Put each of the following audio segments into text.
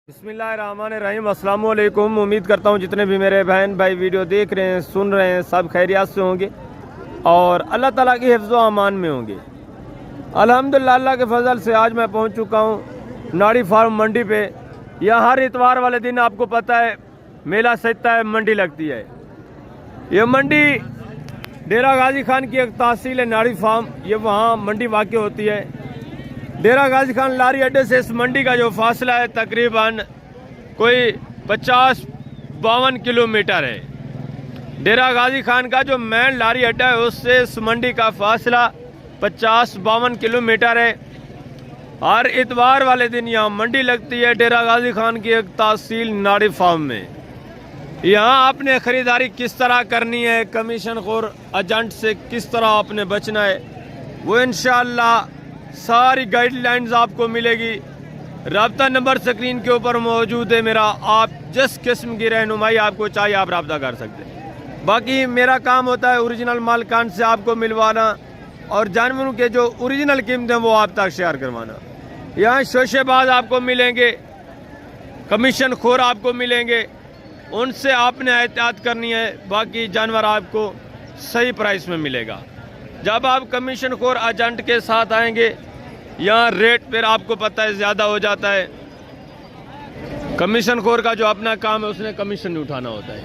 बिस्मिल्लाहिर्रहमानिर्रहीम। अस्सलाम वालेकुम। उम्मीद करता हूँ जितने भी मेरे बहन भाई वीडियो देख रहे हैं, सुन रहे हैं, सब खैरियत से होंगे और अल्लाह ताला की हिफ्ज़ व अमान में होंगे। अल्हम्दुलिल्लाह अल्लाह के फजल से आज मैं पहुँच चुका हूँ नाड़ी फार्म मंडी पे। यहाँ हर इतवार वाले दिन आपको पता है मेला सजता है, मंडी लगती है। ये मंडी डेरा गाजी खान की एक तहसील है नाड़ी फार्म, ये वहाँ मंडी वाक़ होती है। डेरा गाजी खान लारी अड्डे से इस मंडी का जो फासला है तकरीबन कोई 50-52 किलोमीटर है। डेरा गाजी खान का जो मेन लारी अड्डा है उससे इस मंडी का फासला 50-52 किलोमीटर है। हर इतवार वाले दिन यहाँ मंडी लगती है डेरा गाजी खान की एक तहसील नाड़ी फार्म में। यहाँ आपने ख़रीदारी किस तरह करनी है, कमीशन खोर एजेंट से किस तरह आपने बचना है, वो इंशाअल्लाह सारी गाइडलाइंस आपको मिलेगी। राब्ता नंबर स्क्रीन के ऊपर मौजूद है मेरा, आप जिस किस्म की रहनुमाई आपको चाहिए आप राब्ता कर सकते हैं। बाकी मेरा काम होता है ओरिजिनल मालकान से आपको मिलवाना और जानवरों के जो ओरिजिनल कीमतें वो आप तक शेयर करवाना। यहाँ शोशेबाज आपको मिलेंगे, कमीशन खोर आपको मिलेंगे, उनसे आपने एहतियात करनी है। बाकी जानवर आपको सही प्राइस में मिलेगा। जब आप कमीशन खोर एजेंट के साथ आएंगे यहाँ रेट फिर आपको पता है ज़्यादा हो जाता है। कमीशन खोर का जो अपना काम है उसने कमीशन नहीं उठाना होता है।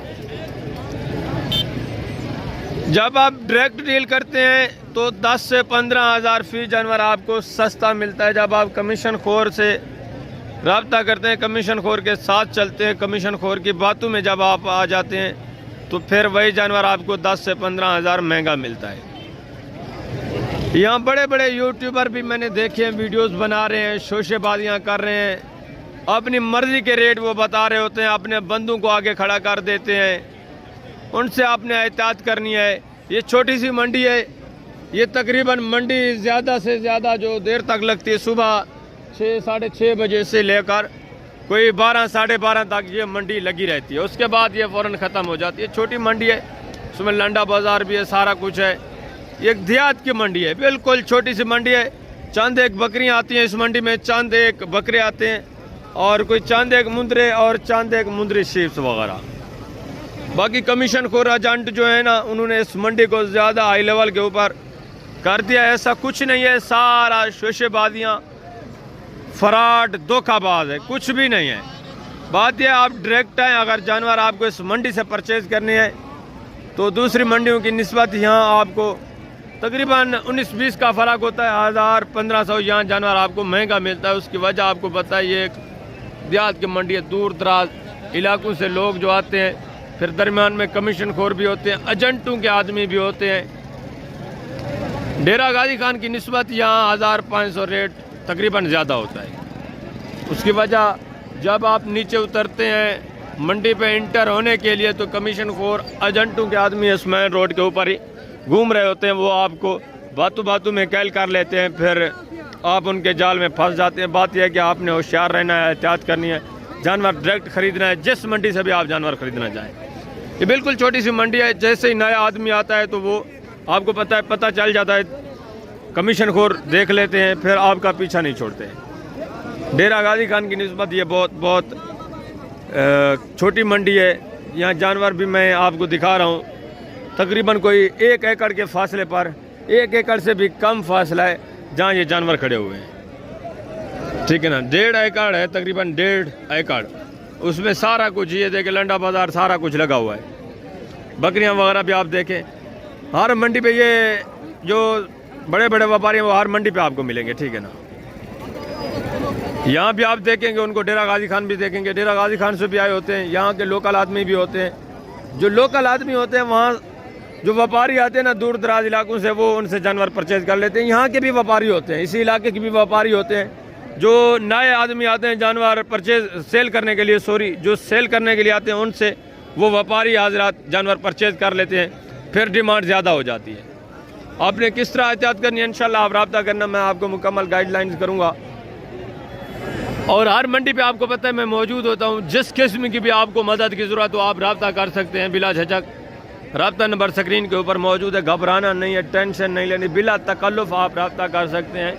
जब आप डायरेक्ट डील करते हैं तो 10 से 15 हज़ार फी जानवर आपको सस्ता मिलता है। जब आप कमीशन खोर से रब्ता करते हैं, कमीशन खोर के साथ चलते हैं, कमीशन खोर की बातों में जब आप आ जाते हैं तो फिर वही जानवर आपको 10 से 15 हज़ार महंगा मिलता है। यहाँ बड़े बड़े यूट्यूबर भी मैंने देखे हैं, वीडियोस बना रहे हैं, शोशेबाजियाँ कर रहे हैं, अपनी मर्ज़ी के रेट वो बता रहे होते हैं, अपने बंदों को आगे खड़ा कर देते हैं। उनसे आपने एहतियात करनी है। ये छोटी सी मंडी है, ये तकरीबन मंडी ज़्यादा से ज़्यादा जो देर तक लगती है, सुबह 6-6:30 बजे से लेकर कोई 12-12:30 तक ये मंडी लगी रहती है। उसके बाद ये फ़ौरन ख़त्म हो जाती है। छोटी मंडी है, उसमें लंडा बाज़ार भी है, सारा कुछ है। ये एक देहात की मंडी है, बिल्कुल छोटी सी मंडी है। चंद एक बकरियां आती हैं इस मंडी में, चंद एक बकरे आते हैं और कोई चंद एक मुंदरे और चंद एक मुंदरी शीप्स वगैरह। बाकी कमीशन खोर एजेंट जो है ना, उन्होंने इस मंडी को ज़्यादा हाई लेवल के ऊपर कर दिया। ऐसा कुछ नहीं है, सारा शोशेबाजियाँ, फ्रॉड, धोखाबाज है, कुछ भी नहीं है। बात यह आप डायरेक्ट आएँ, अगर जानवर आपको इस मंडी से परचेज़ करने है तो दूसरी मंडियों की निस्बत यहाँ आपको तकरीबन 19-20 का फ़र्क होता है। 1000-1500 यहाँ जानवर आपको महंगा मिलता है। उसकी वजह आपको पता है, ये एक देहात की मंडी है, दूर दराज इलाकों से लोग जो आते हैं, फिर दरमियान में कमीशन खोर भी होते हैं, एजेंटों के आदमी भी होते हैं। डेरा गाजी खान की निस्बत यहाँ 1500 रेट तकरीबन ज़्यादा होता है। उसकी वजह जब आप नीचे उतरते हैं मंडी पे इंटर होने के लिए तो कमीशन खोर एजेंटों के आदमी इस मेन रोड के ऊपर ही घूम रहे होते हैं। वो आपको बातों बातों में कैल कर लेते हैं, फिर आप उनके जाल में फंस जाते हैं। बात यह है कि आपने होशियार रहना है, एहतियात करनी है, जानवर डायरेक्ट ख़रीदना है, जिस मंडी से भी आप जानवर ख़रीदना चाहें। ये बिल्कुल छोटी सी मंडी है, जैसे ही नया आदमी आता है तो वो आपको पता चल जाता है, कमीशन खोर देख लेते हैं, फिर आपका पीछा नहीं छोड़ते हैं। डेरा गाजी खान की निस्बत ये बहुत छोटी मंडी है। यहाँ जानवर भी मैं आपको दिखा रहा हूँ, तकरीबन कोई 1 एकड़ के फासले पर, 1 एकड़ से भी कम फासला है जहाँ ये जानवर खड़े हुए हैं, ठीक है ना। 1.5 एकड़ है, तकरीबन 1.5 एकड़, उसमें सारा कुछ ये देखें, लंडा बाज़ार सारा कुछ लगा हुआ है। बकरियाँ वगैरह भी आप देखें। हर मंडी पे ये जो बड़े बड़े व्यापारी हैं वो हर मंडी पे आपको मिलेंगे, ठीक है ना। यहाँ भी आप देखेंगे उनको, डेरा गाजी खान भी देखेंगे, डेरा गाजी खान से भी आए होते हैं, यहाँ के लोकल आदमी भी होते हैं। जो लोकल आदमी होते हैं वहाँ जो व्यापारी आते हैं ना दूर दराज इलाकों से, वो उनसे जानवर परचेज कर लेते हैं। यहाँ के भी व्यापारी होते हैं, इसी इलाके के भी व्यापारी होते हैं। जो नए आदमी आते हैं जानवर परचेज सेल करने के लिए, जो सेल करने के लिए आते हैं, उनसे वो व्यापारी हजरात जानवर परचेज कर लेते हैं, फिर डिमांड ज़्यादा हो जाती है। आपने किस तरह एहतियात करनी है इंशाल्लाह आप रब्ता करना, मैं आपको मुकम्मल गाइडलाइंस करूँगा। और हर मंडी पे आपको पता है मैं मौजूद होता हूँ। जिस किस्म की भी आपको मदद की ज़रूरत हो आप रब्ता कर सकते हैं बिला झिझक। रब्ता नंबर स्क्रीन के ऊपर मौजूद है, घबराना नहीं है, टेंशन नहीं लेनी, बिला तकल्लुफ़ आप रब्ता कर सकते हैं,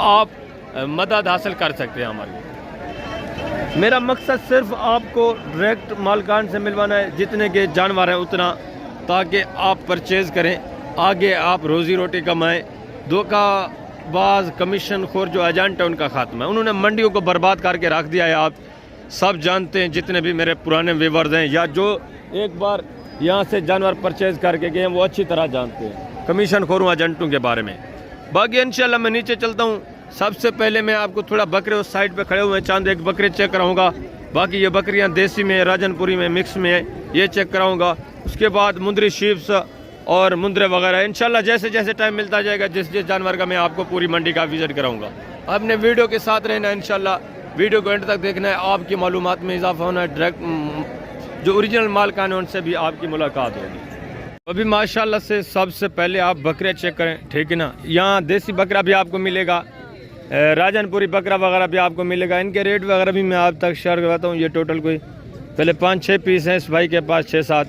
आप मदद हासिल कर सकते हैं हमारी। मेरा मकसद सिर्फ आपको डायरेक्ट मालकान से मिलवाना है, जितने के जानवर हैं उतना, ताकि आप परचेज़ करें, आगे आप रोज़ी रोटी कमाएं। धोखाबाज कमीशन खोर जो एजेंट है उनका खात्मा है। उन्होंने मंडियों को बर्बाद करके रख दिया है। आप सब जानते हैं, जितने भी मेरे पुराने व्यूअर्स हैं या जो एक बार यहाँ से जानवर परचेज़ करके गए हैं वो अच्छी तरह जानते हैं कमीशन खोरों एजेंटों के बारे में। बाकी इंशाल्लाह मैं नीचे चलता हूँ। सबसे पहले मैं आपको थोड़ा बकरे उस साइड पे खड़े हुए हैं, चांद एक बकरे चेक कराऊंगा। बाकी ये बकरियां देसी में, राजनपुरी में, मिक्स में है, ये चेक कराऊंगा। उसके बाद मुंदरी शीप्स और मुंदरे वगैरह इंशाल्लाह जैसे जैसे टाइम मिलता जाएगा, जिस जिस जानवर का मैं आपको पूरी मंडी का विजिट कराऊंगा। अपने वीडियो के साथ रहना है, इंशाल्लाह वीडियो को एंड तक देखना है। आपकी मालूमात में इजाफा होना है, डायरेक्ट जो ओरिजिनल मालकान है उनसे भी आपकी मुलाकात होगी। अभी माशाल्लाह से सबसे पहले आप बकरे चेक करें, ठीक है ना। यहाँ देसी बकरा भी आपको मिलेगा, राजनपुरी बकरा वगैरह भी आपको मिलेगा। इनके रेट वगैरह भी मैं आप तक शेयर करवाता हूँ। ये टोटल कोई पहले 5-6 पीस हैं इस भाई के पास, 6-7,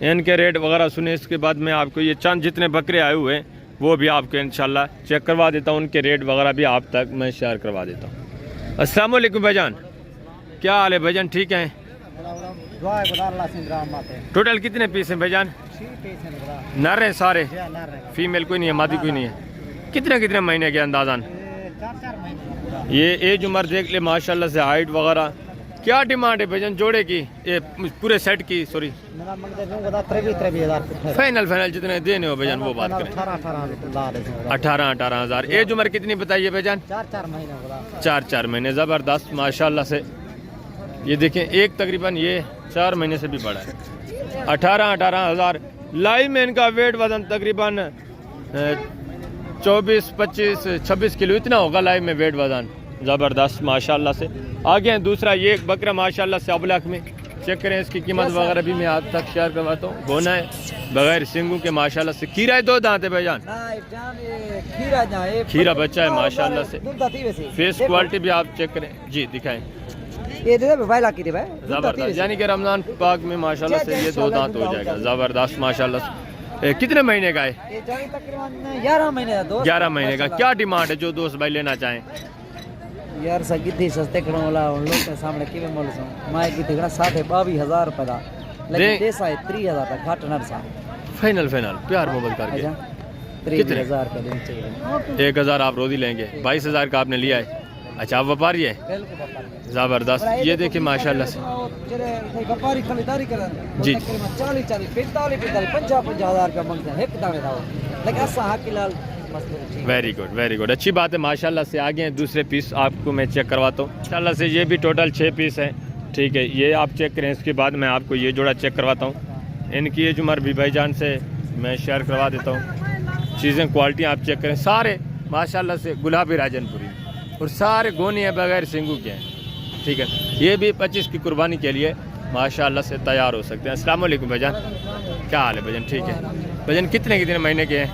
इनके रेट वगैरह सुने। इसके बाद मैं आपको ये चंद जितने बकरे आए हुए हैं वो भी आपको इंशाल्लाह चेक करवा देता हूँ, उनके रेट वगैरह भी आप तक मैं शेयर करवा देता हूँ। अस्सलाम वालेकुम भाईजान, क्या हाल है भाईजान, ठीक हैं? टोटल कितने पीस हैं भाईजान? नर हैं सारे, फीमेल कोई नहीं है, मादी कोई नहीं है। कितने कितने महीने के अंदाज़ान? ये एज उम्र देख ले माशाल्लाह से, हाइट वगैरह। क्या डिमांड है भाईजान जोड़े की, ये पूरे सेट की? सॉरी, फाइनल जितने देने हो भाईजान वो बात करें। 18 हज़ार। एज उम्र कितनी बताइए भाईजान? 4 महीने। ज़बरदस्त माशाल्लाह से। ये देखें, एक तकरीबन ये 4 महीने से भी बड़ा है। 18 हज़ार। लाइव में इनका वेट वजन तकरीबन 24-25-26 किलो इतना होगा लाइव में वेट वजन। ज़बरदस्त माशाल्लाह से। आगे हैं दूसरा, ये एक बकरा माशाल्लाह से अबलख में, चेक करें। इसकी कीमत वगैरह भी मैं आप तक शेयर करवाता हूँ। गोना है बगैर सिंगू के माशाल्लाह से। खीरा है, 2 दांत है भाईजान, खीरा बच्चा है माशाल्लाह से। फेस क्वालिटी भी आप चेक करें जी, दिखाएं। ज़बरदस्त, यानी कि रमज़ान पाक में माशाल्लाह से ये 2 दांत हो जाएगा। ज़बरदस्त माशाल्लाह से। कितने महीने का है? 11 महीने का। क्या डिमांड है जो दोस्त भाई लेना चाहें? यार सगी सस्ते खड़ों वाला उन लोग के सामने किवे मोल सो मैं की तिगड़ा 22,000 रुपए दा, लेकिन देसा है 30,000 तक घाट नर सा। फाइनल प्यार मोबाइल करके 30,000 का दिन चाहिए। 1,000 आप रोज ही लेंगे। 22,000 का आपने लिया है। अच्छा, आप व्यापारी है? ज़बरदस्त। ये देखिए माशाल्लाह से व्यापारी खरीदारी कर जी 40 45 50,000 का मांगते हैं एक दाने दाओ, लेकिन ऐसा हाकिलाल वेरी गुड, अच्छी बात है माशाल्लाह से। आगे हैं दूसरे पीस, आपको मैं चेक करवाता हूँ माशाल्लाह से। ये भी टोटल 6 पीस हैं, ठीक है। ये आप चेक करें, इसके बाद मैं आपको ये जोड़ा चेक करवाता हूँ। इनकी एज उम्र भी भाईजान से मैं शेयर करवा देता हूँ। चीज़ें क्वालिटी आप चेक करें, सारे माशाल्लाह से गुलाबी राजनपुरी और सारे गोनी है बगैर सिंगू के हैं, ठीक है। ये भी 25 की कुर्बानी के लिए माशाल्लाह से तैयार हो सकते हैं। अस्सलाम वालेकुम भाईजान, क्या हाल है भाईजान, ठीक है। भाईजान कितने महीने के हैं?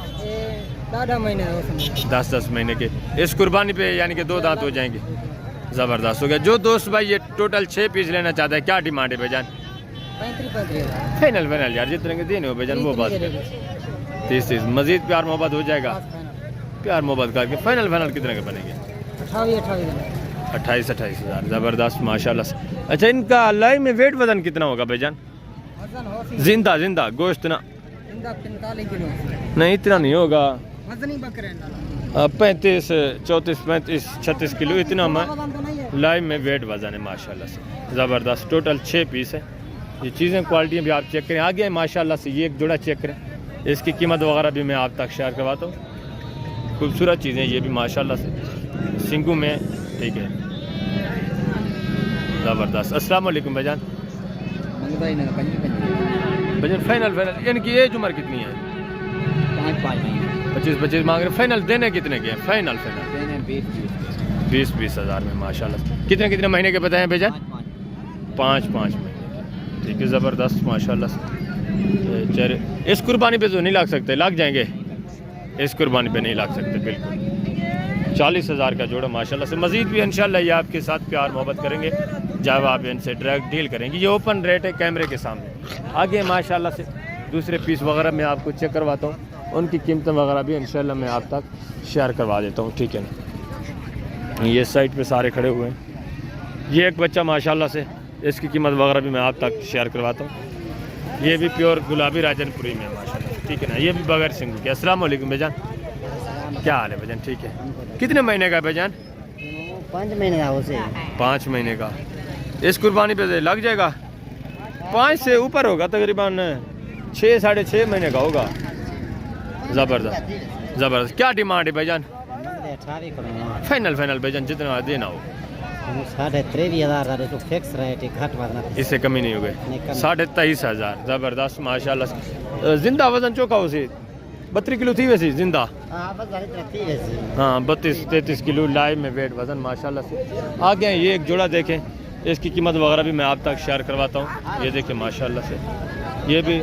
10 महीने के। इस कुर्बानी पे यानी कि 2 दांत हो जाएंगे। ज़बरदस्त हो गया। जो दोस्त भाई ये टोटल 6 पीस लेना चाहता है, क्या डिमांड है भाईजान? 35 फाइनल यार, जितने के देने हो भाईजान वो बात करें। 30 मजीद प्यार मोहब्बत हो जाएगा, प्यार मोहब्बत करके फाइनल कितने के बनेंगे? 28 हज़ार। ज़बरदस्त माशाल्लाह से। अच्छा, इनका लाइव में वेट वजन कितना होगा भाईजान? जिंदा गोश्त ना? 45 किलो नहीं, इतना नहीं होगा। 35, 34, 35, 36 किलो इतना में लाइव में वेट वजन है माशाल्लाह से। ज़बरदस्त। टोटल 6 पीस है। ये चीज़ें क्वालिटी भी आप चेक करें। आगे माशाल्लाह से ये एक जोड़ा चेक करें, इसकी कीमत वगैरह भी मैं आप तक शेयर करवाता हूँ। खूबसूरत चीज़ें ये भी माशाल्लाह से, सिंगू में, ठीक है। ज़बरदस्त। अस्सलाम वालेकुम भाईजान। भाईजान फाइनल इनकी एज उम्र कितनी है? 25 मांग रहे। फाइनल देने कितने के हैं? फाइनल 20 हज़ार में माशाल्लाह। कितने महीने के बताएं भाईजान? 5 महीने, ठीक है। ज़बरदस्त माशाल्लाह से। चेहरे इस कुर्बानी पे तो नहीं लग सकते? लग जाएंगे, इस कुर्बानी पे नहीं लग सकते बिल्कुल। 40 हज़ार का जोड़ा माशाल्लाह से। मज़ीद भी इंशाल्लाह ये आपके साथ प्यार मोहब्बत करेंगे जब आप इनसे डायरेक्ट डील करेंगे। ये ओपन रेट है कैमरे के सामने। आगे माशाल्लाह से दूसरे पीस वगैरह मैं आपको चेक करवाता हूँ, उनकी कीमतें वगैरह भी इंशाल्लाह मैं आप तक शेयर करवा देता हूँ, ठीक है ना। ये साइड पे सारे खड़े हुए हैं, ये एक बच्चा माशाल्लाह से, इसकी कीमत वगैरह भी मैं आप तक शेयर करवाता हूँ। ये भी प्योर गुलाबी राजनपुरी में माशाल्लाह, ठीक है ना। ये भी बगैर सिंगू के। अस्सलाम वालेकुम भाईजान, क्या हाल है भाईजान? ठीक है। कितने महीने का है भाईजान? 5 महीने का उसे 5 महीने का। इस कुर्बानी पे लग जाएगा, 5 से ऊपर होगा तकरीबन, 6 साढ़े 6 महीने का होगा। ज़बरदस्त ज़बरदस्त। क्या डिमांड है भाईजान? फाइनल भाईजान जितना देना हो। 23,000 तो फिक्स रहे, घट इससे कमी नहीं हो गई। 23,500। ज़बरदस्त माशाल्लाह। जिंदा वजन चौका उसे 32 किलो थी वैसे जिंदा। हाँ 32-33 किलो लाइव में वेट वजन माशाल्लाह से। आगे ये एक जोड़ा देखें, इसकी कीमत वगैरह भी मैं आप तक शेयर करवाता हूँ। ये देखें माशाल्लाह से, ये भी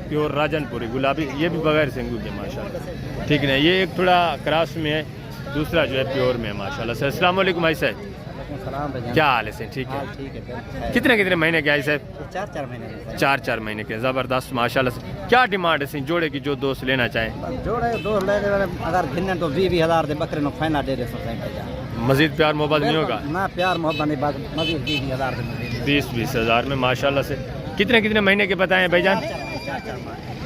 प्योर राजनपुरी गुलाबी, ये भी बगैर सिंगू के माशाल्लाह, ठीक है ना। ये एक थोड़ा क्रॉस में है, दूसरा जो है प्योर में माशाल्लाह से। अस्सलाम वालेकुम भाई साहब, क्या हाल है सर? ठीक है। कितने महीने के आई साहब? 4 महीने 4 महीने के। ज़बरदस्त माशाल्लाह से। क्या डिमांड है जोड़े की, जो दोस्त लेना चाहें? जोड़े दोस्त लेने वाले अगर घिरने तो 20,000 दे बकरे नो फाइनल दे दे। मजीद प्यार मोहब्बत नहीं होगा ना? प्यार मोहब्बत नहीं, मजीद 20,000 दे। 20,000 में माशाल्लाह से। कितने महीने के बताएं भाईजान?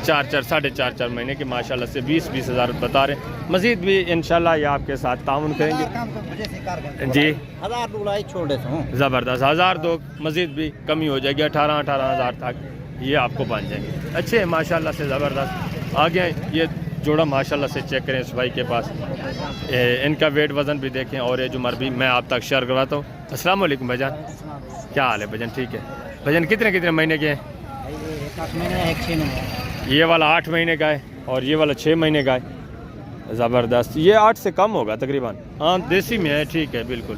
4 साढ़े 4 महीने के माशाल्लाह से। 20,000 बता रहे हैं। मजीद भी इंशाल्लाह ये आपके साथ ताउन करेंगे जी। 1,000 छोड़ देता हूँ। ज़बरदस्त। 1,000 दो, मजीद भी कमी हो जाएगी। 18,000 तक ये आपको बन जाएंगे। अच्छे हैं माशाल्लाह से, ज़बरदस्त। आगे ये जोड़ा माशाल्लाह से चेक करें इस भाई के पास। इनका वेट वज़न भी देखें और ये जुमर भी मैं आप तक शेयर करवाता हूँ। अस्सलाम वालेकुम भाईजान, क्या हाल है भाईजान? ठीक है भाईजान। कितने महीने के हैं? 8 महीने 6 महीने। ये वाला 8 महीने का है और ये वाला 6 महीने का है। ज़बरदस्त। ये 8 से कम होगा तकरीबन। हाँ देसी में है, ठीक है, बिल्कुल।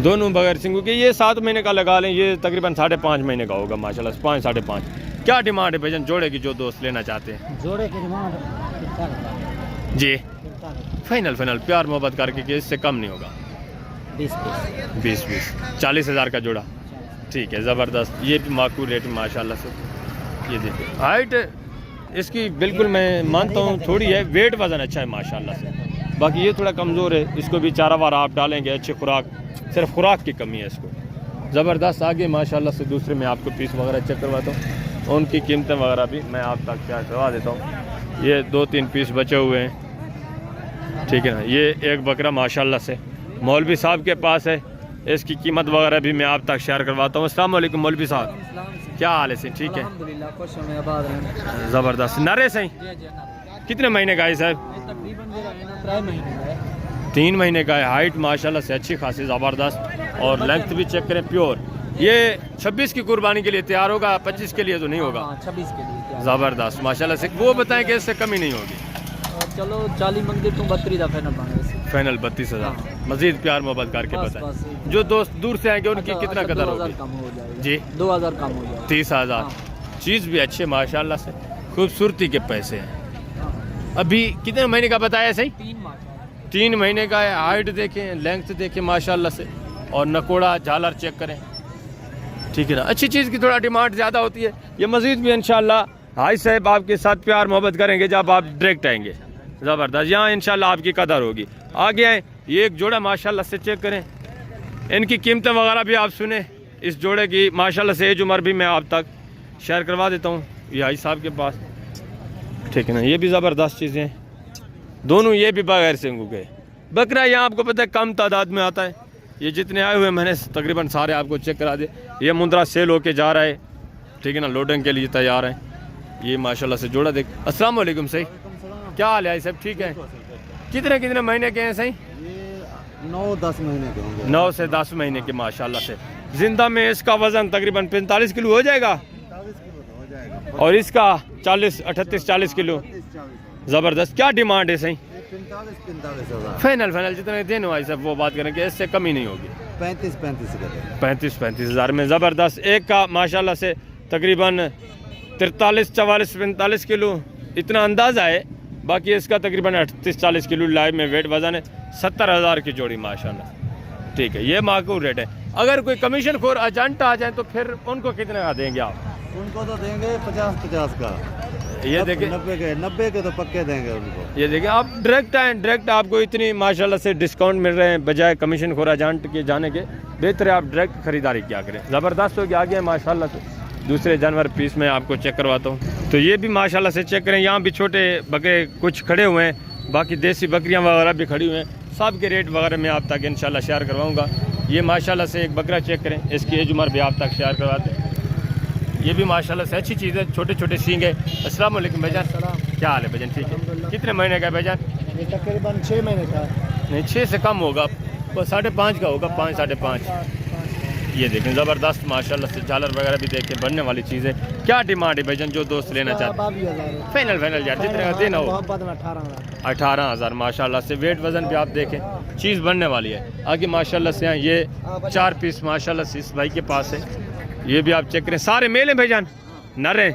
दोनों बगैर सिंगू के। ये 7 महीने का लगा लें, ये तकरीबन 5.5 महीने का होगा माशाल्लाह, 5 साढ़े 5। क्या डिमांड है भाईजान जोड़े की, जो दोस्त लेना चाहते हैं? जोड़े की डिमांड जी फाइनल प्यार मोहब्बत करके कि इससे कम नहीं होगा। 20 40,000 का जोड़ा, ठीक है। ज़बरदस्त। ये भी माकूल रेट में माशाल्लाह से। ये देखिए हाइट इसकी बिल्कुल मैं मानता हूँ थोड़ी है, वेट वज़न अच्छा है माशाल्लाह से। बाकी ये थोड़ा कमज़ोर है, इसको भी चारा वारा आप डालेंगे, अच्छी खुराक, सिर्फ खुराक की कमी है इसको। ज़बरदस्त। आगे माशाल्लाह से दूसरे में आपको पीस वगैरह चेक करवाता हूँ, उनकी कीमतें वगैरह भी मैं आप तक शेयर करवा देता हूँ। ये 2-3 पीस बचे हुए हैं, ठीक है ना। ये एक बकरा माशाल्लाह से मौलवी साहब के पास है, इसकी कीमत वगैरह भी मैं आप तक शेयर करवाता हूँ। अस्सलाम वालेकुम मौलवी साहब, क्या हाल है? ठीक है ज़बरदस्त। नरे सही कितने महीने का है साहब? 3 महीने का है। हाइट माशाल्लाह से अच्छी खासी ज़बरदस्त और लेंथ भी चेक करें प्योर। ये 26 की कुर्बानी के लिए तैयार होगा, 25 के लिए तो नहीं होगा। 26 के लिए ज़बरदस्त माशाल्लाह से। वो बताएं कि इससे कमी नहीं होगी? चलो 40 मंदिर तो 32 का फाइनल 32,000। मजीद प्यार मोहब्बत करके बताएं। जो दोस्त दूर से आएंगे उनकी कितना कदर होगी? जी 2,000 कम हो जाएगा। 30,000। चीज़ भी अच्छे माशाल्लाह से, खूबसूरती के पैसे हैं। अभी कितने महीने का बताया सही? 3 महीने का है। हाइट देखें, लेंथ देखें माशाल्लाह से, और नकोड़ा झालर चेक करें, ठीक है ना। अच्छी चीज़ की थोड़ा डिमांड ज़्यादा होती है। ये मजीद भी इंशाल्लाह हाई साहब आपके साथ प्यार मोहब्बत करेंगे जब आप डायरेक्ट आएंगे। ज़बरदस्त। यहाँ इंशाल्लाह आपकी कदर होगी। आगे आए, ये एक जोड़ा माशाल्लाह से चेक करें, इनकी कीमतें वगैरह भी आप सुने। इस जोड़े की माशाल्लाह से एज उम्र भी मैं आप तक शेयर करवा देता हूँ, ये हाई साहब के पास, ठीक है ना। ये भी ज़बरदस्त चीज़ें दोनों, ये भी बगैर सिंगू के बकरा। यहाँ आपको पता है कम तादाद में आता है। ये जितने आए हुए मैंने तकरीबन सारे आपको चेक करा दिए। ये मुंद्रा सेल होके जा रहा है, ठीक है ना, लोडिंग के लिए तैयार है। ये माशाल्लाह से जोड़ा देख। अस्सलाम वालेकुम सही, क्या हाल है सब? ठीक है। कितने महीने के हैं सही? 9-10 महीने के होंगे। 9 से 10 महीने के माशाल्लाह से। जिंदा में इसका वजन तकरीबन 45 किलो हो जाएगा, और इसका 38-40 किलो। ज़बरदस्त। क्या डिमांड है सही? 45,000 फाइनल जितने देने भाई साहब वो बात करेंगे, इससे कमी नहीं होगी। 35,000 में। ज़बरदस्त। एक का माशाल्लाह से तकरीबन 43-44-45 किलो इतना अंदाज़ा है। बाकी इसका तकरीबन 38-40 किलो लाइव में वेट वजन है। 70,000 की जोड़ी माशाल्लाह, ठीक है। ये माकूल रेट है। अगर कोई कमीशन खोर एजेंट आ जाए तो फिर उनको कितने का देंगे आप? उनको तो देंगे 50-50 का। ये देखिए 90 के तो पक्के देंगे उनको। ये देखिए आप डायरेक्ट आएँ, डायरेक्ट आपको इतनी माशाल्लाह से डिस्काउंट मिल रहे हैं, बजाय कमीशन खोर एजेंट के जाने के बेहतर है आप डायरेक्ट खरीदारी क्या करें। ज़बरदस्त हो गया आगे माशाल्लाह से। दूसरे जानवर पीस में आपको चेक करवाता हूँ। तो ये भी माशाल्लाह से चेक करें, यहाँ भी छोटे बकरे कुछ खड़े हुए हैं, बाकी देसी बकरियाँ वगैरह भी खड़ी हुई हैं। सब के रेट वगैरह मैं आप तक इंशाल्लाह शेयर करवाऊँगा। ये माशाल्लाह से एक बकरा चेक करें, इसकी एज उम्र भी आप तक शेयर करवाते हैं। ये भी माशाल्लाह से अच्छी चीज़ है, छोटे छोटे सींग है। अस्सलाम वालेकुम भाईजान, क्या हाल है भाईजान? ठीक है। कितने महीने का है भाईजान? ये तकरीबन 6 महीने का। नहीं 6 से कम होगा, 5.5 का होगा, 5 साढ़े 5। ये देखें ज़बरदस्त माशाल्लाह से, झालर वगैरह भी देखें, बनने वाली चीज़ है। क्या डिमांड है भाईजान जो दोस्त लेना चाहते हैं? फाइनल यार जितने का देना हो। 18,000 माशाल्लाह से। वेट वज़न भी आप देखें, चीज़ बनने वाली है। आगे माशाल्लाह से यहाँ ये 4 पीस माशाल्लाह से इस भाई के पास है। ये भी आप चेक करें, सारे मेल हैं भाईजान, नर हैं,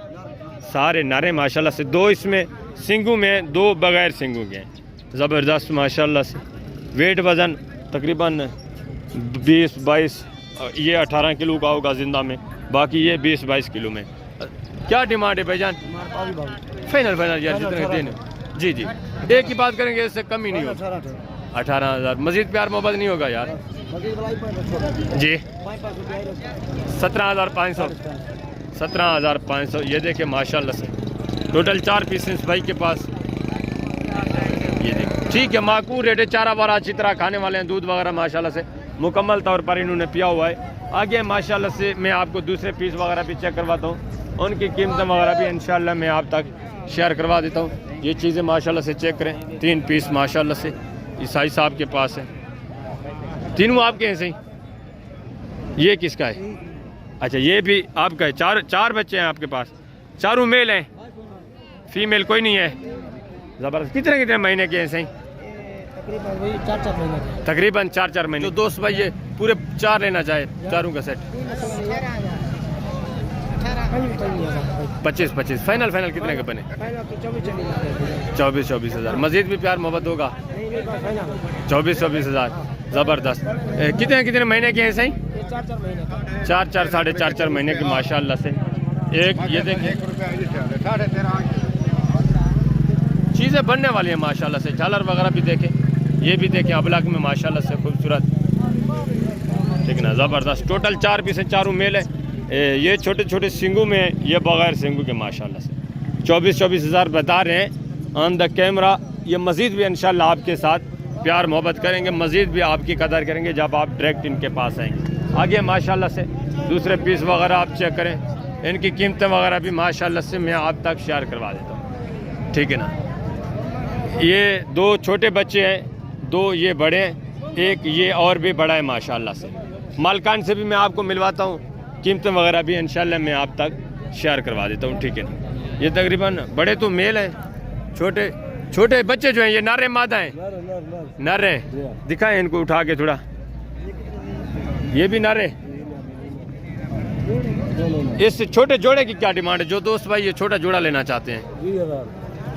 सारे नर हैं माशाल्लाह से। 2 इसमें सिंगू में, 2 बगैर सिंगू के हैं। ज़बरदस्त माशाल्लाह से। वेट वज़न तकरीबन 20-22, ये 18 किलो का होगा ज़िंदा में, बाकी ये 20-22 किलो में। क्या डिमांड है भाईजान? फाइनल यार जितने देने। जी जी, एक ही बात करेंगे, इससे कम ही नहीं होगा। 18,000। मज़ीद प्यार मोहब्बत नहीं होगा यार? जी 17,500। 17,500। ये देखे माशाल्लाह से, टोटल 4 पीस इस भाई के पास। ये देखिए ठीक है, माकूल रेट है। चारा वारा अच्छी तरह खाने वाले हैं, दूध वगैरह माशाल्लाह से मुकम्मल तौर पर इन्होंने पिया हुआ है। आगे माशाल्लाह से मैं आपको दूसरे पीस वगैरह भी चेक करवाता हूँ, उनकी कीमतें वगैरह भी इंशाल्लाह मैं आप तक शेयर करवा देता हूँ। ये चीज़ें माशाल्लाह से चेक करें, 3 पीस माशाल्लाह से ईसाई साहब के पास है। तीनों आपके हैं सही? ये किसका है? अच्छा ये भी आपका है। 4 बच्चे हैं आपके पास, चारों मेल हैं, फीमेल कोई नहीं है। ज़बरदस्त। कितने महीने के हैं सही? तकरीबन 4 महीने। तो दोस्त भाई ये पूरे 4 लेना चाहे, चारों का सेट 25 फाइनल कितने के बने? 24 हज़ार। मजीद भी प्यार मोहब्बत होगा? 24 हज़ार। ज़बरदस्त। कितने महीने के हैं सही? 4 साढ़े 4 महीने के माशाल्लाह से। एक ये देखिए चीज़ें बनने वाली हैं माशाल्लाह से। झालर वगैरह भी देखें, ये भी देखें अबलग में माशाल्लाह से खूबसूरत, ठीक ना? ज़बरदस्त। टोटल 4 पीस हैं, चारों मेल है। ये छोटे छोटे सिंगू में, ये बगैर सिंगू के माशाल्लाह से। 24 हज़ार बता रहे हैं ऑन द कैमरा। ये मज़ीद भी इंशाल्लाह आपके साथ प्यार मोहब्बत करेंगे, मज़ीद भी आपकी कदर करेंगे जब आप डायरेक्ट इनके पास आएंगे। आगे माशाल्लाह से दूसरे पीस वगैरह आप चेक करें, इनकी कीमतें वगैरह भी माशाल्लाह से मैं आप तक शेयर करवा देता हूँ, ठीक है ना? ये 2 छोटे बच्चे हैं, 2 ये बड़े हैं, एक ये और भी बड़ा है माशाल्लाह से। मालकान से भी मैं आपको मिलवाता हूँ, कीमतें वगैरह भी इंशाल्लाह मैं आप तक शेयर करवा देता हूँ, ठीक है ना? ये तकरीबन बड़े तो मेल हैं, छोटे बच्चे जो हैं ये नर मादा हैं? नर हैं। दिखाएं इनको उठा के थोड़ा, ये भी नर है। इस छोटे जोड़े की क्या डिमांड है जो दोस्त भाई ये छोटा जोड़ा लेना चाहते हैं?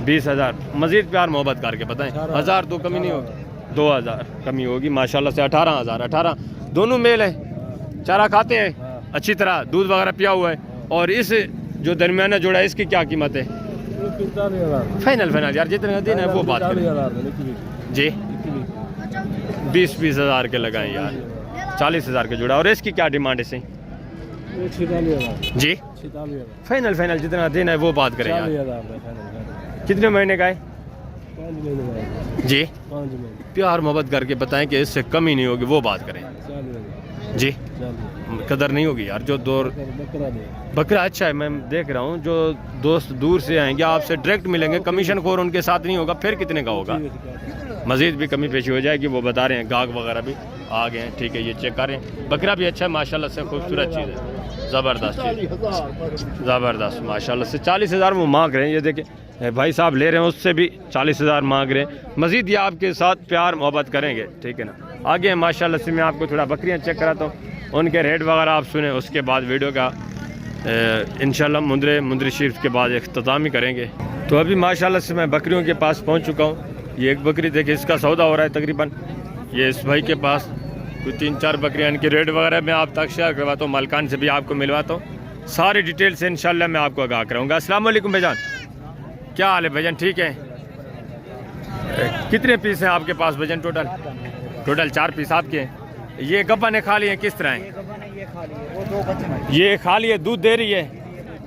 20,000। मजीद प्यार मोहब्बत करके बताएं, 1000 तो कमी नहीं होगी, 2000 कमी होगी माशाल्लाह से। 18,000। 18 दोनों मेल हैं, चारा खाते हैं अच्छी तरह, दूध वगैरह पिया हुआ है। और इस जो दरमियाना जोड़ा है इसकी क्या कीमत है? फाइनल यार जितने दिन है वो बात करें जी। 20 हज़ार के लगाएं यार, 40 हज़ार के जोड़ा। और इसकी क्या डिमांड है सही जी? फाइनल जितना दिन है वो बात करें यार। कितने महीने का है जी? 5 महीने। प्यार मोहब्बत करके बताएं कि इससे कमी नहीं होगी, वो बात करें जी। कदर नहीं होगी यार। जो बकरा अच्छा है, मैं देख रहा हूँ, जो दोस्त दूर से आएंगे आपसे डायरेक्ट मिलेंगे, कमीशन खोर उनके साथ नहीं होगा, फिर कितने का होगा? मज़ीद भी कमी पेशी हो जाएगी, वो बता रहे हैं। गाहक वगैरह भी आ गए हैं, ठीक है। ये चेक कर रहे हैं, बकरा भी अच्छा है माशाल्लाह से, खूबसूरत चीज़ है, ज़बरदस्त चीज़, ज़बरदस्त माशाल्लाह से। 40 हज़ार वो मांग रहे हैं, ये देखिए भाई साहब ले रहे हैं, उससे भी 40 हज़ार मांग रहे हैं। मज़ीद ये आपके साथ प्यार मोहब्बत करेंगे, ठीक है ना? आगे माशाल्लाह से मैं आपको थोड़ा बकरियाँ चेक कराता हूँ, उनके रेट वगैरह आप सुने, उसके बाद वीडियो का इंशाल्लाह मुंदरी शरीफ के बाद इख्तिताम ही करेंगे। तो अभी माशाल्लाह से मैं बकरियों के पास पहुँच चुका हूँ। ये एक बकरी देखिए, इसका सौदा हो रहा है तकरीबन। ये इस भाई के पास कोई 3-4 बकरियाँ, इनके रेट वगैरह मैं आप तक शेयर करवाता हूँ, मालकान से भी आपको मिलवाता हूँ, सारी डिटेल से इंशाल्लाह मैं आपको आगाह कराऊँगा। अस्सलाम वालेकुम भाईजान, क्या हाल है भाईजान, ठीक है? कितने पीस हैं आपके पास भाईजान टोटल? टोटल 4 पीस आपके हैं। ये गब्बा ने खा लिए किस तरह हैं? ये खा लिए, दूध दे रही है,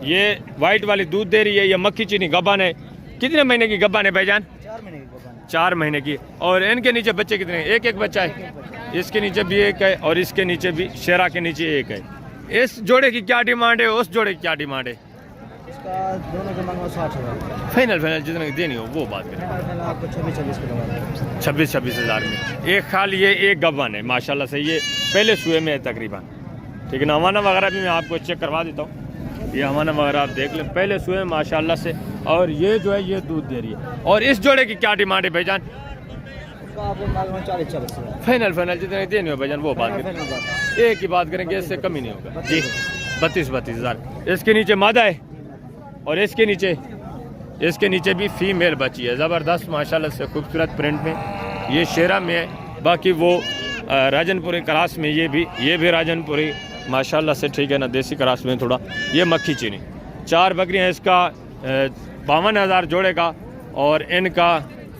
ये वाइट वाली दूध दे रही है, ये मक्खी चीनी गब्बा ने। कितने महीने की गब्बा ने भाईजान? 4 महीने की। और इनके नीचे बच्चे कितने हैं? एक बच्चा है। इसके नीचे भी एक है और इसके नीचे भी, शेरा के नीचे एक है। इस जोड़े की क्या डिमांड है, उस जोड़े की क्या डिमांड है? दोनों के मांगो 60,000। फाइनल जितने देनी हो वो बात करें। आपको 26 26 हज़ार में एक खा लिए, एक गब्बन है माशाल्लाह से। ये पहले सुए में है तकरीबन, ठीक है ना। हवाना वगैरह भी मैं आपको चेक करवा देता हूँ। ये हवाना वगैरह आप देख लें, पहले सुए में माशाल्लाह से। और ये जो है ये दूध दे रही है। और इस जोड़े की क्या डिमांड है भाईजान? फाइनल जितने देनी हो भाईजान वो बात करें। एक ही बात करेंगे, इससे कमी नहीं होगा जी। 32 हज़ार। इसके नीचे मादा है और इसके नीचे भी फीमेल बची है, ज़बरदस्त माशाल्लाह से खूबसूरत प्रिंट में। ये शेरा में है, बाकी वो राजनपुरी क्रास में ये भी राजनपुरी माशाल्लाह से, ठीक है ना, देसी क्रास में थोड़ा। ये मक्खी चीनी 4 बकरियाँ, इसका 52,000 जोड़े का और इनका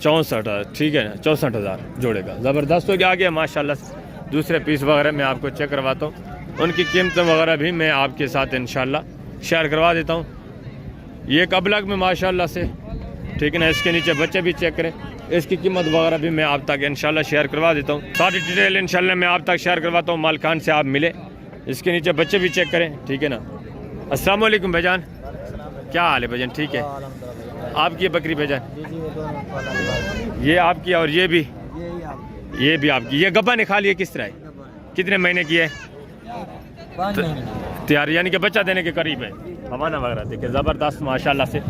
64, ठीक है ना, 64,000 जोड़े का। ज़बरदस्त हो गया। आगे माशाल्लाह से दूसरे पीस वगैरह मैं आपको चेक करवाता हूँ, उनकी कीमतें वगैरह भी मैं आपके साथ इंशाल्लाह शेयर करवा देता हूँ। ये कबलग में माशाल्लाह से, ठीक है ना। इसके नीचे बच्चे भी चेक करें, इसकी कीमत वगैरह भी मैं आप तक इंशाल्लाह शेयर करवा देता हूँ। सारी डिटेल इंशाल्लाह मैं आप तक शेयर करवाता हूँ, माल खान से आप मिले। इसके नीचे बच्चे भी चेक करें, ठीक है ना। अस्सलाम वालेकुम भाईजान, क्या हाल है भाईजान, ठीक है? आपकी बकरी भाईजान? ये आपकी और ये भी आपकी। ये गब्बा ने खा लिए किस तरह है? कितने महीने की है? 5 महीने तैयार, यानी कि बच्चा देने के करीब है। हमारा वगैरह देखिए ज़बरदस्त माशाल्लाह से।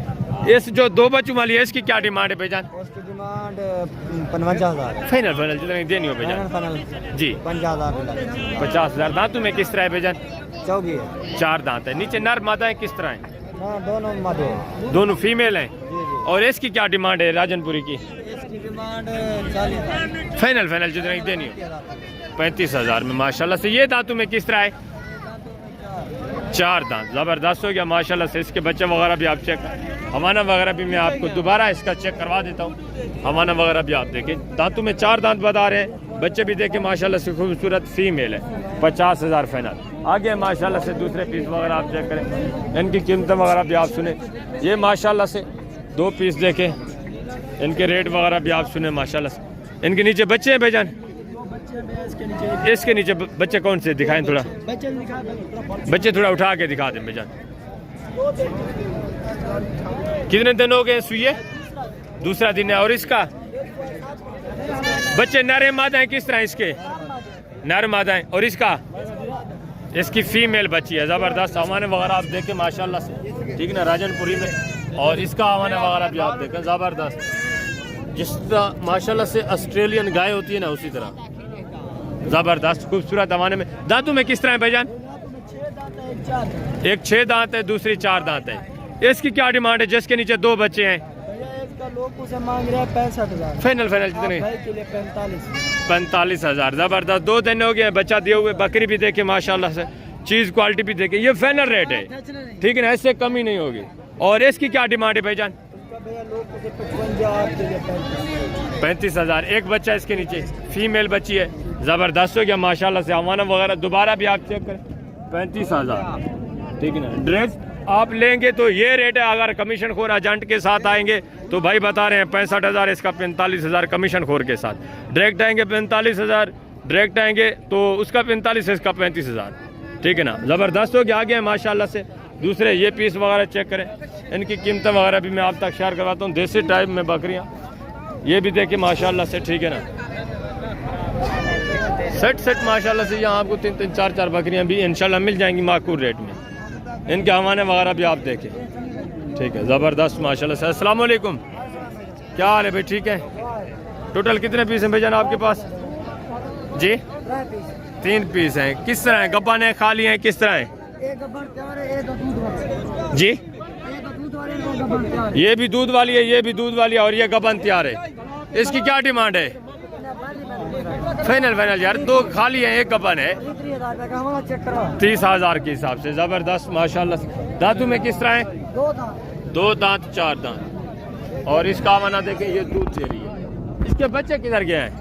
इस जो 2 बच्चों वाली है, इसकी क्या डिमांड है भाईजान? उसकी डिमांड 55,000। फाइनल जितने देनी हो भाईजान जी। 50,000। दांतों में किस तरह है भाईजान? 4 दांत है। नीचे नर मादा है किस तरह है? दोनों मादे, दोनों फीमेल हैं। और इसकी क्या डिमांड है राजनपुरी की? इसकी डिमांड 40,000। फाइनल जितने देनी हो 35,000 में माशाल्लाह से। ये दांतों में किस तरह है? 4 दांत। ज़बरदस्त हो गया माशाल्लाह से। इसके बच्चे वगैरह भी आप चेक, हवाना वगैरह भी मैं आपको दोबारा इसका चेक करवा देता हूँ। हवाना वगैरह भी आप देखें, दांतों में 4 दांत बता रहे हैं। बच्चे भी देखें माशाल्लाह से, खूबसूरत फीमेल है। 50,000 फाइनल। आगे माशाल्लाह से दूसरे पीस वगैरह आप चेक करें, इनकी कीमतें वगैरह भी आप सुने। ये माशाल्लाह से 2 पीस देखें, इनके रेट वगैरह भी आप सुने माशाल्लाह से। इनके नीचे बच्चे हैं भाईजान? इसके नीचे बच्चे कौन से दिखाएं? थोड़ा बच्चे थोड़ा उठा के दिखा दें भाईजान। कितने दिन हो गए सुइए? दूसरा दिन है। और इसका बच्चे नर मादा हैं किस तरह? इसके नर मादा हैं। और इसकी फीमेल बच्ची है, ज़बरदस्त। हवाने वगैरह आप देखें माशाल्लाह से, ठीक है ना, राजनपुरी में। और इसका हवाने वगैरह भी आप देखें, ज़बरदस्त। जिस तरह माशाल्लाह से ऑस्ट्रेलियन गाय होती है ना, उसी तरह ज़बरदस्त खूबसूरत हवाने में। दांतों में किस तरह है भाईजान? एक 6 दांत है, दूसरी 4 दांत है। इसकी क्या डिमांड है जिसके नीचे 2 बच्चे हैं? मांग रहे हैं 65,000। फाइनल जितने? 45,000। ज़बरदस्त। 2 दिन हो गए बच्चा दिए हुए। बकरी भी देखे माशाल्लाह से, चीज़ क्वालिटी भी देखे। ये फाइनल रेट है, ठीक है ना, इससे कमी नहीं होगी। और इसकी क्या डिमांड है भाईजान? 35,000। एक बच्चा इसके नीचे, फीमेल बच्ची है। ज़बरदस्त हो गया माशाल्लाह से। हवाना वगैरह दोबारा भी आप चेक करें, 35,000, ठीक है ना। ड्रेस आप लेंगे तो ये रेट है। अगर कमीशन खोर एजेंट के साथ आएंगे तो भाई बता रहे हैं 65,000, इसका 45,000 कमीशन खोर के साथ। डायरेक्ट आएंगे 45,000, डायरेक्ट आएंगे तो उसका 45, इसका 35,000, ठीक है ना। ज़बरदस्त हो गया। आगे माशाल्लाह से दूसरे ये पीस वगैरह चेक करें, इनकी कीमतें वगैरह भी मैं आप तक शेयर करवाता हूँ। देसी टाइप में बकरियाँ ये भी देखिए माशाल्लाह से, ठीक है ना। सेट माशाल्लाह से यहाँ आपको 3-3, 4-4 बकरियाँ भी इंशाल्लाह मिल जाएंगी माकूल रेट में। इनके हवाने वगैरह भी आप देखें, ठीक है, ज़बरदस्त माशाल्लाह से। अस्सलाम वालेकुम, क्या हाल है भाई, ठीक है? टोटल कितने पीस हैं भाईजान आपके पास जी? 3 पीस हैं। किस तरह है? गब्बा ने खा लिए हैं किस तरह है जी? ये भी दूध वाली है, ये भी दूध वाली है और ये गबन तैयार है। इसकी क्या डिमांड है? फाइनल यार, 2 खाली है, 1 गबन है। 30,000 के हिसाब से। ज़बरदस्त माशाल्लाह से। दांतों में किस तरह है? 2 दांत 4 दांत। और इसका आवाना देखें, ये दूध दे रही है। इसके बच्चे किधर गए हैं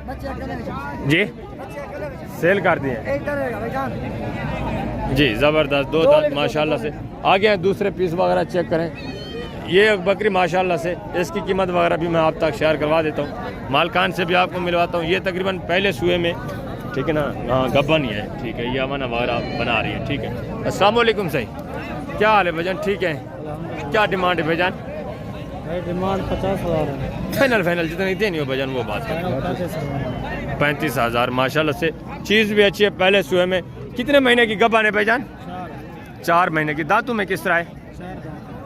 जी? सेल कर दिए जी। ज़बरदस्त, दो दांत माशाल्लाह से। आगे हैं दूसरे पीस वगैरह चेक करें। ये एक बकरी माशाल्लाह से, इसकी कीमत वगैरह भी मैं आप तक शेयर करवा देता हूँ, मालकान से भी आपको मिलवाता हूँ। ये तकरीबन पहले सुए में, ठीक है ना, हाँ गब्बन ही है, ठीक है। ये अमाना वगैरह बना रही है, ठीक है। अस्सलाम वालेकुम सही, क्या हाल है भाईजान? ठीक है। क्या डिमांड है भाईजान? डिमांड 50,000 है। फाइनल जितनी देनी हो भाईजान वो बात है। 35,000 माशाल्लाह से। चीज़ भी अच्छी है, पहले सुए में। कितने महीने की गब्बन है भाईजान? 4 महीने की। दांतों में किस तरह है?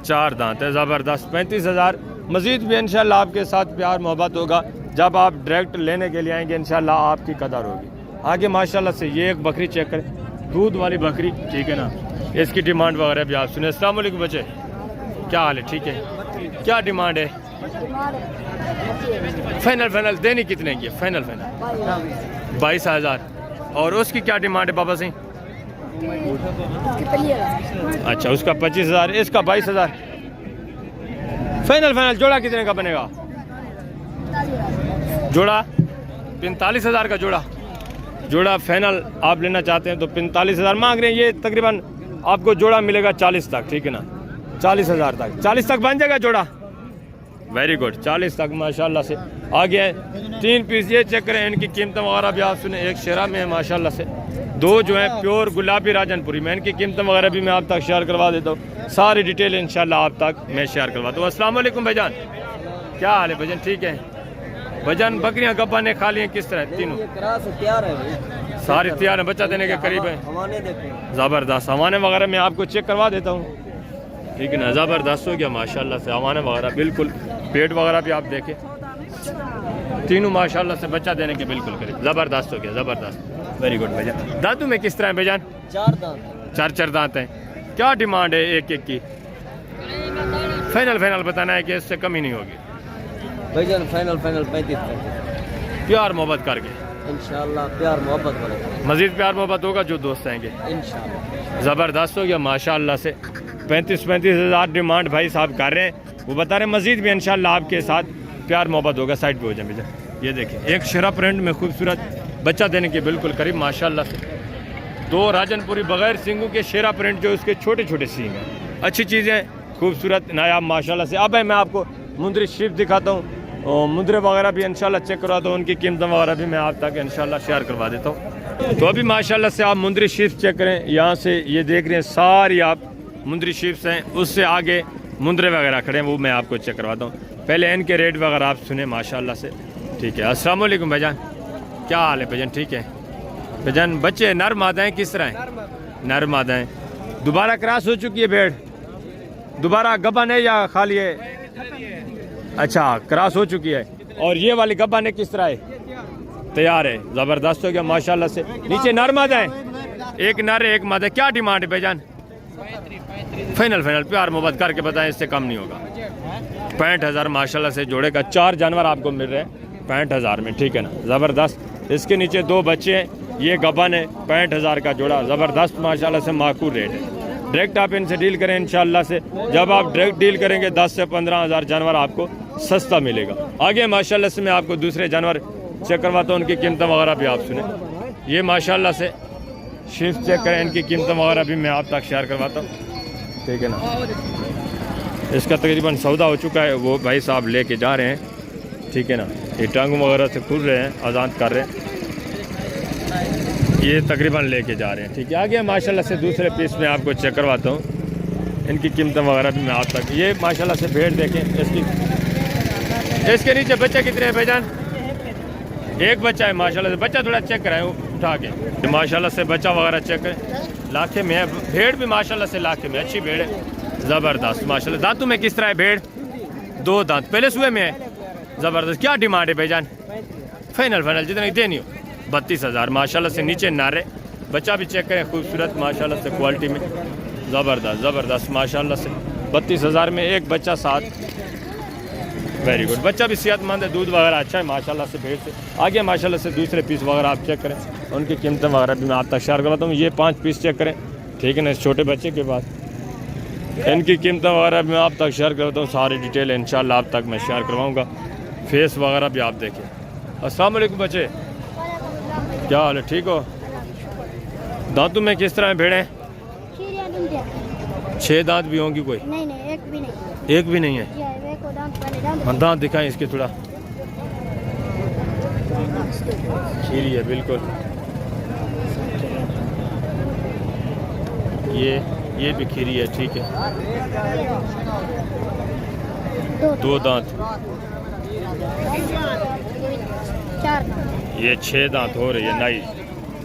4 दांत है। ज़बरदस्त। 35,000। मज़ीद भी इंशाल्लाह आपके साथ प्यार मोहब्बत होगा। जब आप डायरेक्ट लेने के लिए आएंगे इंशाल्लाह आपकी कदर होगी। आगे माशाल्लाह से ये एक बकरी चेक करें, दूध वाली बकरी, ठीक है ना। इसकी डिमांड वगैरह भी आप सुने। अस्सलाम वालेकुम बच्चे, क्या हाल है? ठीक है। क्या डिमांड है? फाइनल देनी कितने की? फाइनल 22,000। और उसकी क्या डिमांड है बाबा सिंह? अच्छा, उसका 25,000, इसका 22,000। फाइनल जोड़ा कितने का बनेगा? जोड़ा 45,000 का जोड़ा फाइनल आप लेना चाहते हैं तो 45,000 मांग रहे हैं। ये तकरीबन आपको जोड़ा मिलेगा 40 तक, ठीक है ना, 40,000 तक। 40 तक बन जाएगा जोड़ा। वेरी गुड, 40 तक माशाल्लाह से। आगे 3 पीस ये चेक करें, इनकी कीमत वगैरह भी आप सुने। एक शेरा में है माशाल्लाह से, 2 जो है प्योर गुलाबी राजनपुरी में। इनकी कीमत वगैरह भी मैं आप तक शेयर करवा देता हूँ। सारी डिटेल इंशाल्लाह आप तक मैं शेयर करवाता हूँ। अस्सलाम वालेकुम भाईजान, क्या हाल है भाईजान? ठीक है भाईजान। बकरियाँ गब्बा ने खा ली हैं, किस तरह? तीनों तैयार है, सारी तैयार है, बच्चा देने के करीब है। ज़बरदस्त। हवाने वगैरह मैं आपको चेक करवा देता हूँ, ठीक है ना। ज़बरदस्त हो गया माशाल्लाह से। हवाने वगैरह बिल्कुल, पेट वगैरह भी आप देखें, तीनों माशाल्लाह से बच्चा देने के बिल्कुल करीब। ज़बरदस्त हो गया, ज़बरदस्त। वेरी गुड भाईजान। दांतों में किस तरह है भाईजान? 4 दांत। 4 दांत हैं। क्या डिमांड है एक की? फाइनल बताना है कि इससे कमी नहीं होगी भाईजान। फाइनल 35 प्यार मोहब्बत करके इंशाल्लाह। प्यार मोहब्बत करेंगे, मजीद प्यार मोहब्बत होगा जो दोस्त आएंगे इंशाल्लाह। ज़बरदस्त हो गया माशाल्लाह से। 35,000 डिमांड भाई साहब कर रहे हैं, वो बता रहे हैं मजीद भी इंशाल्लाह आपके साथ प्यार मोहब्बत होगा। साइड पे हो जाए भैया, ये देखें, एक शेरा प्रिंट में खूबसूरत बच्चा देने के बिल्कुल करीब माशाल्लाह से। 2 राजनपुरी बगैर सींगों के शेरा प्रिंट, जो उसके छोटे छोटे सींग हैं। अच्छी चीज़ें, खूबसूरत नायाब माशाल्लाह से। अब मैं आपको मुंदरी शीप दिखाता हूँ, और मुंदरे वगैरह भी इंशाल्लाह चेक करवाता हूँ। उनकी कीमत वगैरह भी मैं आप तक इंशाल्लाह शेयर करवा देता हूँ। तो अभी माशाल्लाह से आप मुंदरी शीप चेक करें। यहाँ से ये देख रहे हैं सारी आप मुंदरी शीप्स हैं। उससे आगे मुंदरे वगैरह खड़े हैं, वो मैं आपको चेक करवाता हूँ। पहले इनके रेट वगैरह आप सुने माशाल्लाह से, ठीक है। अस्सलाम वालेकुम भाईजान, क्या हाल है भाईजान? ठीक है भाईजान। बच्चे नर मादाएँ किस तरह हैं? नर मादाएँ। दोबारा क्रॉस हो चुकी है भेड़? दोबारा गब्बन है या खाली है? अच्छा, क्रॉस हो चुकी है। और ये वाली गब्बन है किस तरह है? तैयार है। ज़बरदस्त हो गया माशाल्लाह से। नीचे नर मादा है, एक नर है एक मादा। क्या डिमांड है भाईजान? फाइनल प्यार मोहब्बत करके बताएं, इससे कम नहीं होगा। 65,000 माशाल्लाह से जोड़े का। 4 जानवर आपको मिल रहे हैं 65,000 में, ठीक है ना। ज़बरदस्त। इसके नीचे 2 बच्चे हैं, ये गब्बन है। 65,000 का जोड़ा। ज़बरदस्त माशाल्लाह से, माकूल रेट है। डायरेक्ट आप इनसे डील करें इंशाल्लाह से। जब आप डायरेक्ट डील करेंगे 10 से 15,000 जानवर आपको सस्ता मिलेगा। आगे माशाल्लाह से मैं आपको दूसरे जानवर चेक करवाता हूँ, उनकी कीमत वगैरह भी आप सुने। ये माशाल्लाह से शिफ्ट चेक करें, इनकी कीमत वगैरह भी मैं आप तक शेयर करवाता हूँ, ठीक है ना। इसका तकरीबन सौदा हो चुका है, वो भाई साहब लेके जा रहे हैं, ठीक है ना। ये टांगों वगैरह से खुल रहे हैं, आज़ाद कर रहे हैं, ये तकरीबन लेके जा रहे हैं, ठीक है। आगे माशाल्लाह से दूसरे पीस में आपको चेक करवाता हूँ, इनकी कीमत वगैरह भी मैं आप तक। ये माशाल्लाह से भेड़ देखें, इसके नीचे बच्चे कितने हैं भाईजान? एक बच्चा है माशाल्लाह से। बच्चा थोड़ा चेक कराएं उठा के, माशाल्लाह से बच्चा वगैरह चेक करें। लाखे में है भेड़ भी माशाल्लाह से, लाखे में अच्छी भेड़ है, ज़बरदस्त माशाल्लाह। दांतों में किस तरह है भेड़? 2 दांत, पहले सुए में है। ज़बरदस्त। क्या डिमांड है भाईजान? फाइनल जितनी देनी हो। 32,000 माशाल्लाह से। नीचे नारे, बच्चा भी चेक करें, खूबसूरत माशाल्लाह से क्वालिटी में, ज़बरदस्त माशाल्लाह से। 32,000 में एक बच्चा साथ। Very good. बच्चा भी सेहतमंद है, दूध वगैरह अच्छा है माशाल्लाह से भेड़ से। आगे माशाल्लाह से दूसरे पीस वगैरह आप चेक करें, उनकी कीमतें वगैरह भी मैं आप तक शेयर करवाता हूँ। ये 5 पीस चेक करें, ठीक है ना, इस छोटे बच्चे के बाद। इनकी कीमतें वगैरह मैं आप तक शेयर करता हूँ, सारी डिटेल इंशाल्लाह आप तक मैं शेयर करवाऊँगा। फेस वगैरह भी आप देखें। अस्सलाम वालेकुम बच्चे, क्या हाल है, ठीक हो? दांतों में किस तरह भेड़ें? 6 दांत भी होंगी कोई? नहीं नहीं, एक भी नहीं। एक भी नहीं है? हाँ, दांत दिखाएं इसके थोड़ा। खीरी है बिल्कुल। ये भी खीरी है, ठीक है। 2 दांत, 4 ये 6 दांत हो रही है नाइस।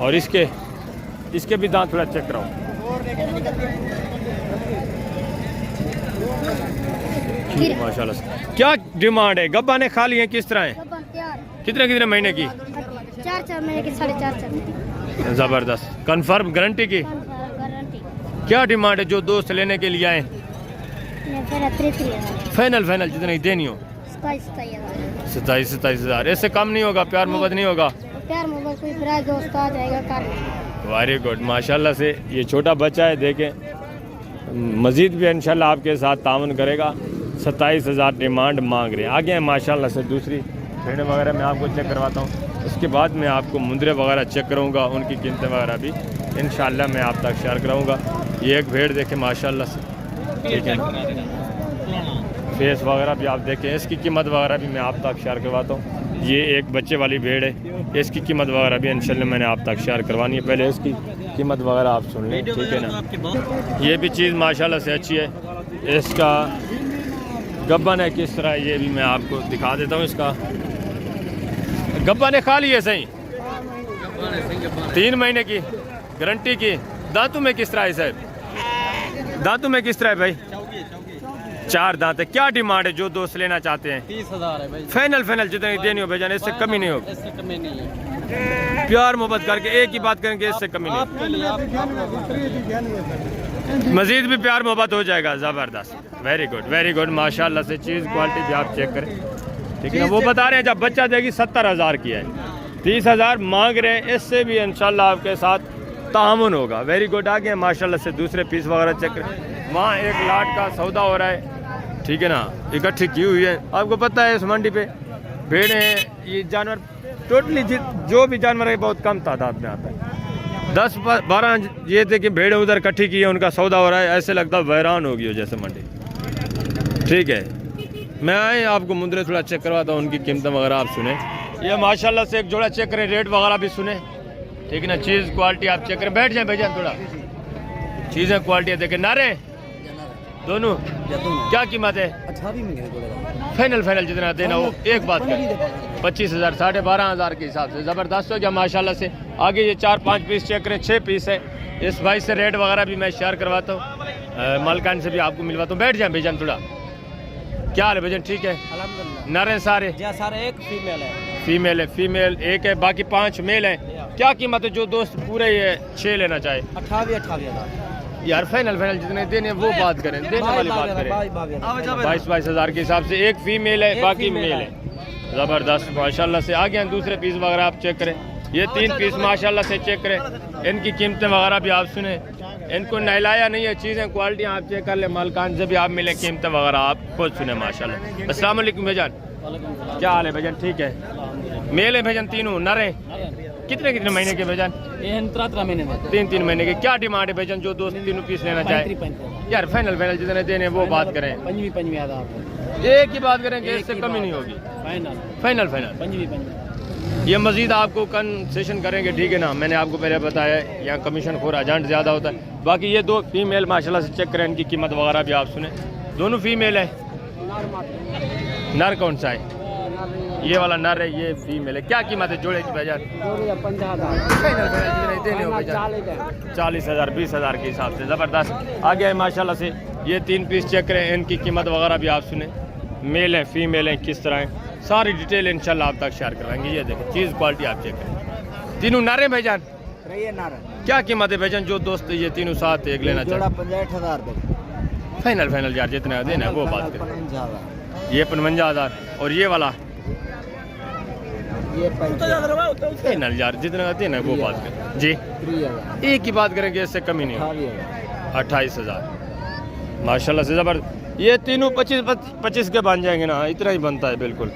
और इसके भी दांत थोड़ा चेक कराओ। खीरी माशाल्लाह से। क्या डिमांड है? गब्बा ने खा लिए किस तरह है? कितने महीने की? 4 महीने की, 4.5। जबरदस्त, कंफर्म गारंटी की? गारंटी। क्या डिमांड है जो दोस्त लेने के लिए आए? फाइनल जितनी देनी हो? 27 हज़ार। इससे कम नहीं होगा? प्यार मोहब्बत नहीं होगा? प्यार मोहब्बत कोई प्राइस दोस्त आ जाएगा। वेरी गुड, माशाल्लाह से। ये छोटा बच्चा है, देखें, मज़ीद भी इंशाल्लाह आपके साथ तावन करेगा। 27 हज़ार डिमांड मांग रहे हैं। आगे हैं माशाल्लाह से दूसरी भेड़ें वगैरह मैं आपको चेक करवाता हूँ। उसके बाद मैं आपको मुंदरे वगैरह चेक करूँगा, उनकी कीमतें वगैरह भी इंशाल्लाह मैं आप तक शेयर कराऊँगा। ये एक भेड़ देखें माशाल्लाह से, ठीक है। फेस वगैरह भी आप देखें, इसकी कीमत वगैरह भी मैं आप तक शेयर करवाता हूँ। ये एक बच्चे वाली भेड़ है, इसकी कीमत वगैरह भी इंशाल्लाह मैंने आप तक शेयर करवानी है। पहले इसकी कीमत वगैरह आप सुन लें, ठीक है ना। ये भी चीज़ माशाल्लाह से अच्छी है। इसका गब्बा ने किस तरह, ये भी मैं आपको दिखा देता हूँ। इसका गब्बा ने खा लिए सही, 3 महीने की गारंटी की। दांतों में किस तरह है साहब? दांतों में किस तरह है भाई? 4 दांत है। क्या डिमांड है जो दोस्त लेना चाहते हैं? 30 हज़ार है भाई। फाइनल जितनी देनी हो भेजान, इससे कमी नहीं होगी? इससे कमी नहीं है। प्यार मोहब्बत करके एक ही बात करेंगे, इससे कमी नहीं। मजीद भी प्यार मोहब्बत हो जाएगा। ज़बरदस्त, वेरी गुड माशाल्लाह से। चीज़ क्वालिटी भी आप चेक करें, ठीक है ना। वो बता रहे हैं जब बच्चा देगी 70 हज़ार की है, 30 हज़ार मांग रहे हैं। इससे भी इंशाल्लाह आपके साथ तामुन होगा। Very good. आगे माशाल्लाह से दूसरे पीस वगैरह चेक करें। वहाँ एक लाट का सौदा हो रहा है, ठीक है ना, इकट्ठी की हुई है। आपको पता है इस मंडी पे भेड़ें हैं, ये जानवर टोटली जो भी जानवर है बहुत कम तादाद में आता है। 10-12 ये थे कि भेड़ें उधर इकट्ठी की है, उनका सौदा हो रहा है। ऐसे लगता है वैरान होगी हो जैसे मंडी, ठीक है। मैं आए आपको मुंदरे थोड़ा चेक करवाता हूँ, उनकी कीमतें वगैरह आप सुने। ये माशाल्लाह से एक जोड़ा चेक करें, रेट वगैरह भी सुने, ठीक है ना। चीज़ क्वालिटी आप चेक करें। बैठ जाए भैया, थोड़ा चीज़ें क्वालिटी देखें। नारे दोनों क्या कीमत है? फाइनल जितना देना हो एक बात करें, 25 हज़ार, 12,500 के हिसाब से। ज़बरदस्त हो गया माशाल्लाह से। आगे ये 4-5 पीस चेक करें, 6 पीस है। इस भाई से रेट वगैरह भी मैं शेयर करवाता हूँ, मालकान से भी आपको मिलवाता हूँ। बैठ जाए भैजान थोड़ा। क्या हाल है भैजान? ठीक है नरे सारे? सारे एक फीमेल है, फीमेल एक है, बाकी 5 मेल है। क्या कीमत है जो दोस्त पूरे ये 6 लेना चाहे? 28,000 यार। फाइनल जितने देने वो बात करें, देने वाली बात करें। 22 हज़ार के हिसाब से। एक फीमेल है, बाकी मेल है। ज़बरदस्त माशाल्लाह से। आगे हैं दूसरे पीस वगैरह आप चेक करें। ये 3 पीस माशाल्लाह से चेक करें। इनकी कीमतें वगैरह भी आप सुने, इनको नहलाया नहीं है। चीज़ें क्वालिटी आप चेक कर ले, मालकान से भी आप मिले, कीमतें वगैरह आप खुद सुने माशाल्लाह। अस्सलाम वालेकुम भाईजान, क्या हाल है भाईजान? ठीक है। मेल है भाईजान तीनों, नर है। कितने महीने के भाईजान? 3 महीने के। क्या डिमांड है भाईजान जो दोस्त 3 पीस लेना चाहे? यार फाइनल जितने देने वो बात करें, 25,000 एक ही बात करेंगे, इससे कमी नहीं होगी। फाइनल ये मजीद आपको कंसेशन करेंगे, ठीक है ना। मैंने आपको पहले बताया है यहाँ कमीशन खोर एजेंट ज़्यादा होता है। बाकी ये 2 फीमेल माशाल्लाह से चेक करें, इनकी कीमत वगैरह भी आप सुने। दोनों फीमेल है। नर कौन सा है? ये वाला नर है, ये फीमेल है। क्या कीमत है जोड़े की भाईजान? 40 हज़ार, 20 हज़ार के हिसाब से। ज़बरदस्त। आगे है माशाल्लाह से। ये 3 पीस चेक करें, इनकी कीमत वगैरह भी आप सुने। मेल है, फीमेल है, किस तरह है, सारी डिटेल इंशाल्लाह आप तक शेयर करवाएंगे। ये देखें चीज़ क्वालिटी आप चेक करें। तीनों नारे भाईजान? क्या कीमत है भाईजान जो दोस्त ये तीनों साथ एक लेना चाहिए? 65,000 फाइनल यार जितना देना है वो बात करें। ये 55,000 और ये वाला फाइनल यार जितना देना है वो बात करें जी। एक ही बात करेंगे, इससे कमी नहीं। 28,000 माशाल्लाह से ज़बरदस्त। ये तीनों 25 के बन जाएंगे ना, इतना ही बनता है बिल्कुल,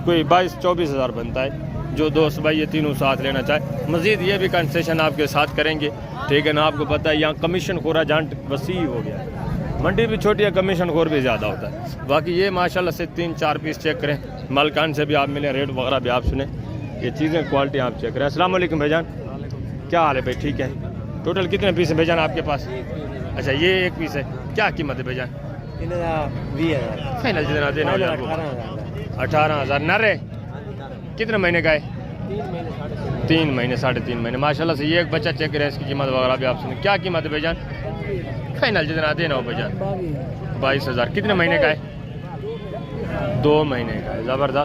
कोई 22-24 हज़ार बनता है। जो दोस्त भाई ये तीनों साथ लेना चाहे, मज़ीद ये भी कंसेशन आपके साथ करेंगे, ठीक है ना। आपको पता है यहाँ कमीशन खोरा जांट वसी हो गया है, मंडी भी छोटी है, कमीशन खोर भी ज़्यादा होता है। बाकी ये माशाल्लाह से 3-4 पीस चेक करें, मालकान से भी आप मिलें, रेट वगैरह भी आप सुने, ये चीज़ें क्वालिटी आप चेक करें। अस्सलाम वालेकुम भाईजान, क्या हाल है भाई? ठीक है। टोटल कितने पीस हैं भाईजान आपके पास? अच्छा ये एक पीस है, क्या कीमत है भाईजान? 20,000 फाइनल जितना देना हो जाए 18,000। नर है कितने महीने का है? 3 महीने 3.5 महीने। माशाल्लाह से ये एक बच्चा चेक करें, इसकी कीमत वगैरह भी आप सुने। क्या कीमत है भाईजान? फाइनल जितना देना हो भाईजान 22,000। कितने महीने का है? 2 महीने का है। ज़बरदस्त।